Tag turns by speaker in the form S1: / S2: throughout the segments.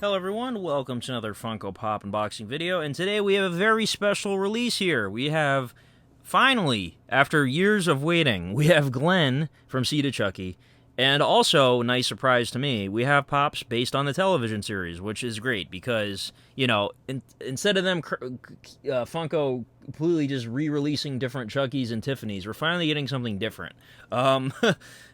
S1: Hello everyone, welcome to another Funko Pop unboxing video, and today we have a very special release here. We have, finally, after years of waiting, we have Glen from Seed of Chucky, and also, nice surprise to me, we have Pops based on the television series, which is great, because, you know, instead of them, Funko completely just re-releasing different Chuckies and Tiffany's, we're finally getting something different.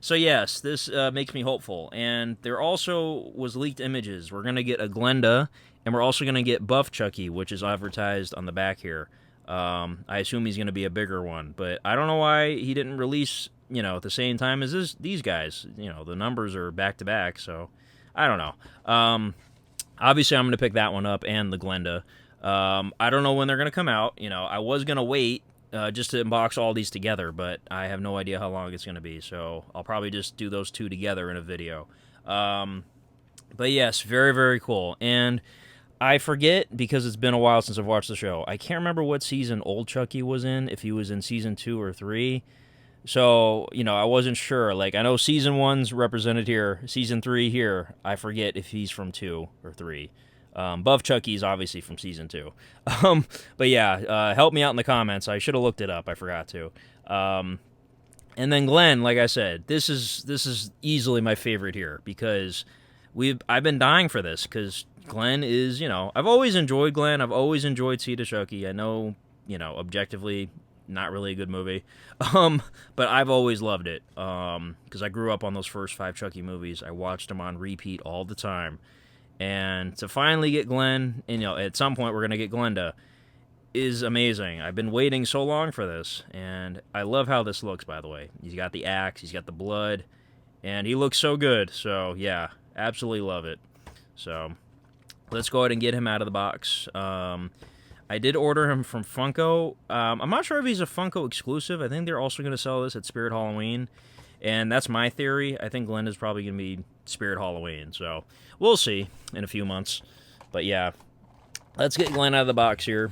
S1: So yes, this makes me hopeful, and there also was leaked images. We're going to get a Glenda, and we're also going to get Buff Chucky, which is advertised on the back here. I assume he's going to be a bigger one, but I don't know why he didn't release, you know, at the same time as these guys. You know, the numbers are back to back, so I don't know. Obviously, I'm going to pick that one up and the Glenda. I don't know when they're going to come out. You know, I was going to wait just to unbox all these together, but I have no idea how long it's going to be, so I'll probably just do those two together in a video. But yes, very, very cool. And I forget, because it's been a while since I've watched the show. I can't remember what season old Chucky was in, if he was in season 2 or 3. So, you know, I wasn't sure. Like, I know season 1's represented here. Season 3 here, I forget if he's from 2 or 3. Buff Chucky's obviously from season 2. But yeah, help me out in the comments. I should have looked it up. I forgot to. And then Glen, like I said, this is easily my favorite here, because I've been dying for this, because Glen is, you know, I've always enjoyed Glen. I've always enjoyed Seed of Chucky. I know, you know, objectively, not really a good movie. But I've always loved it. Because I grew up on those first 5 Chucky movies. I watched them on repeat all the time. And to finally get Glen, and, you know, at some point we're going to get Glenda, is amazing. I've been waiting so long for this. And I love how this looks, by the way. He's got the axe, he's got the blood, and he looks so good. So, yeah, absolutely love it. So let's go ahead and get him out of the box. I did order him from Funko. I'm not sure if he's a Funko exclusive. I think they're also going to sell this at Spirit Halloween. And that's my theory. I think Glen is probably going to be Spirit Halloween. So we'll see in a few months. But yeah, let's get Glen out of the box here.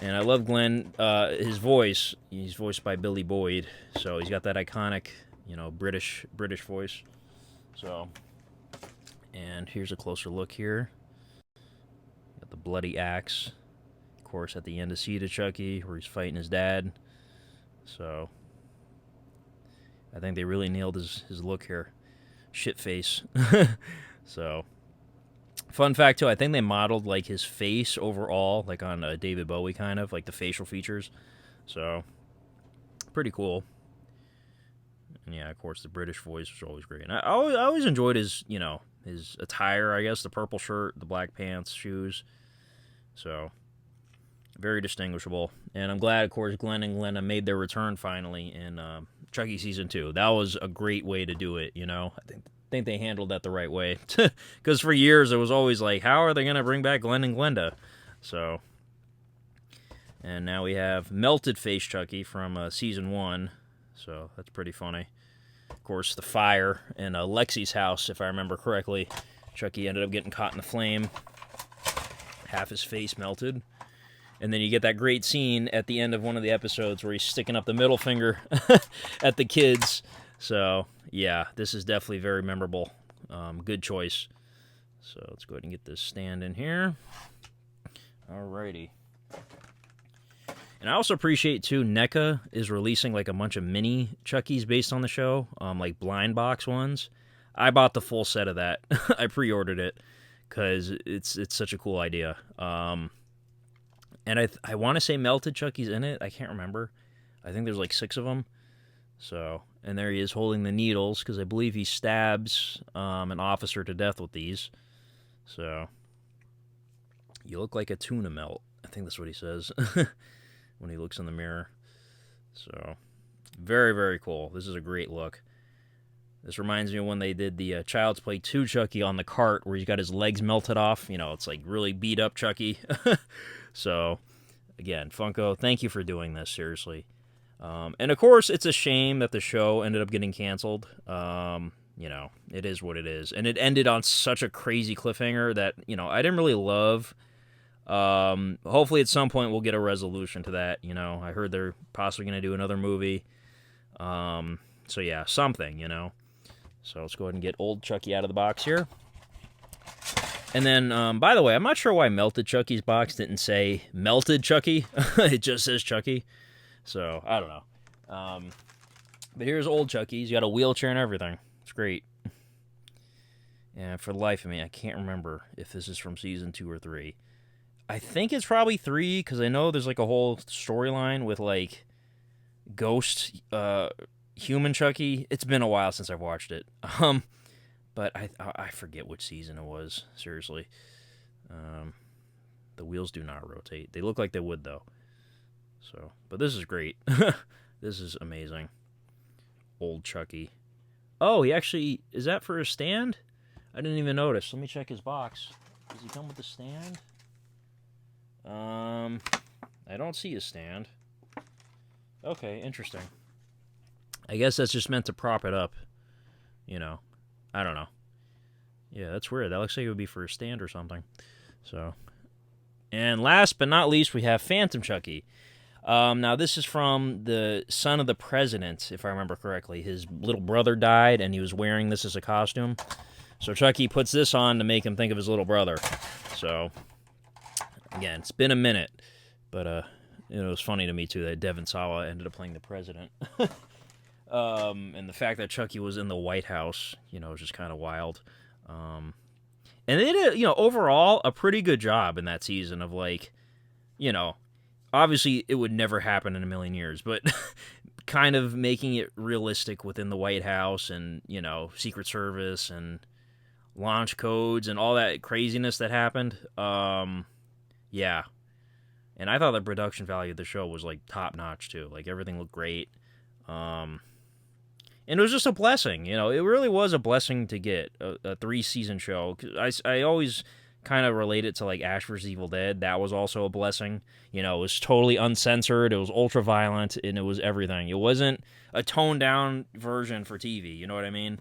S1: And I love Glen. His voice, he's voiced by Billy Boyd. So he's got that iconic, you know, British voice. So, and here's a closer look here. Got the bloody axe. Of course, at the end of Seed of Chucky, where he's fighting his dad. So, I think they really nailed his look here. Shit face. So, fun fact, too, I think they modeled, like, his face overall, like on David Bowie, kind of, like the facial features. So, pretty cool. And yeah, of course, the British voice was always great. And I always enjoyed his, you know, his attire, I guess, the purple shirt, the black pants, shoes. So, very distinguishable. And I'm glad, of course, Glen and Glenda made their return finally in Chucky Season 2. That was a great way to do it, you know. I think they handled that the right way. Because for years, it was always like, how are they going to bring back Glen and Glenda? So, and now we have Melted Face Chucky from Season 1. So, that's pretty funny. Of course, the fire in Lexi's house, if I remember correctly. Chucky ended up getting caught in the flame. Half his face melted. And then you get that great scene at the end of one of the episodes where he's sticking up the middle finger at the kids. So, yeah, this is definitely very memorable. Good choice. So, let's go ahead and get this stand in here. Alrighty. And I also appreciate, too, NECA is releasing, like, a bunch of mini Chuckies based on the show, like blind box ones. I bought the full set of that. I pre-ordered it because it's such a cool idea. And I want to say Melted Chucky's in it. I can't remember. I think there's, like, 6 of them. So, and there he is holding the needles, because I believe he stabs an officer to death with these. So, you look like a tuna melt. I think that's what he says. When he looks in the mirror. So, very, very cool. This is a great look. This reminds me of when they did the Child's Play 2 Chucky on the cart, where he's got his legs melted off. You know, it's like really beat up Chucky. So, again, Funko, thank you for doing this, seriously. And, of course, it's a shame that the show ended up getting canceled. You know, it is what it is. And it ended on such a crazy cliffhanger that, you know, I didn't really love. Hopefully at some point we'll get a resolution to that. You know, I heard they're possibly going to do another movie. So yeah, something, you know. So let's go ahead and get old Chucky out of the box here. And then, by the way, I'm not sure why Melted Chucky's box didn't say Melted Chucky. It just says Chucky. So, I don't know. But here's old Chucky. He's got a wheelchair and everything. It's great. And for the life of me, I can't remember if this is from season 2 or 3. I think it's probably 3, because I know there's like a whole storyline with like ghost human Chucky. It's been a while since I've watched it. But I forget which season it was, seriously. The wheels do not rotate. They look like they would, though. So, but this is great. This is amazing. Old Chucky. Oh, he actually... Is that for a stand? I didn't even notice. Let me check his box. Does he come with a stand? I don't see a stand. Okay, interesting. I guess that's just meant to prop it up. You know. I don't know. Yeah, that's weird. That looks like it would be for a stand or something. So, and last but not least, we have Phantom Chucky. Now, this is from the son of the president, if I remember correctly. His little brother died, and he was wearing this as a costume. So Chucky puts this on to make him think of his little brother. So, again, it's been a minute. But it was funny to me, too, that Devin Sawa ended up playing the president. And the fact that Chucky was in the White House, is just kind of wild. And they did, overall, a pretty good job in that season of, like, obviously it would never happen in a million years, but kind of making it realistic within the White House and, Secret Service and launch codes and all that craziness that happened. Yeah. And I thought the production value of the show was, like, top-notch, too. Like, everything looked great. And it was just a blessing, it really was a blessing to get a 3-season show. I always kind of relate it to, like, Ash vs. Evil Dead. That was also a blessing. It was totally uncensored, it was ultra-violent, and it was everything. It wasn't a toned-down version for TV, you know what I mean?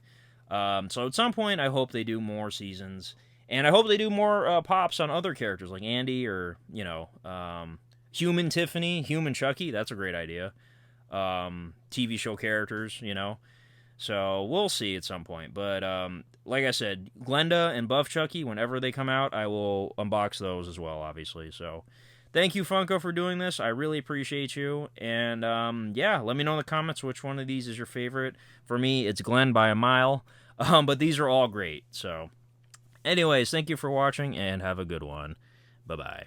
S1: So at some point, I hope they do more seasons. And I hope they do more pops on other characters, like Andy or, Human Tiffany, Human Chucky. That's a great idea. TV show characters, So we'll see at some point. But like I said, Glenda and Buff Chucky, whenever they come out, I will unbox those as well, obviously. So thank you, Funko, for doing this. I really appreciate you. And yeah, let me know in the comments which one of these is your favorite. For me, it's Glen by a mile. But these are all great. So anyways, thank you for watching and have a good one. Bye-bye.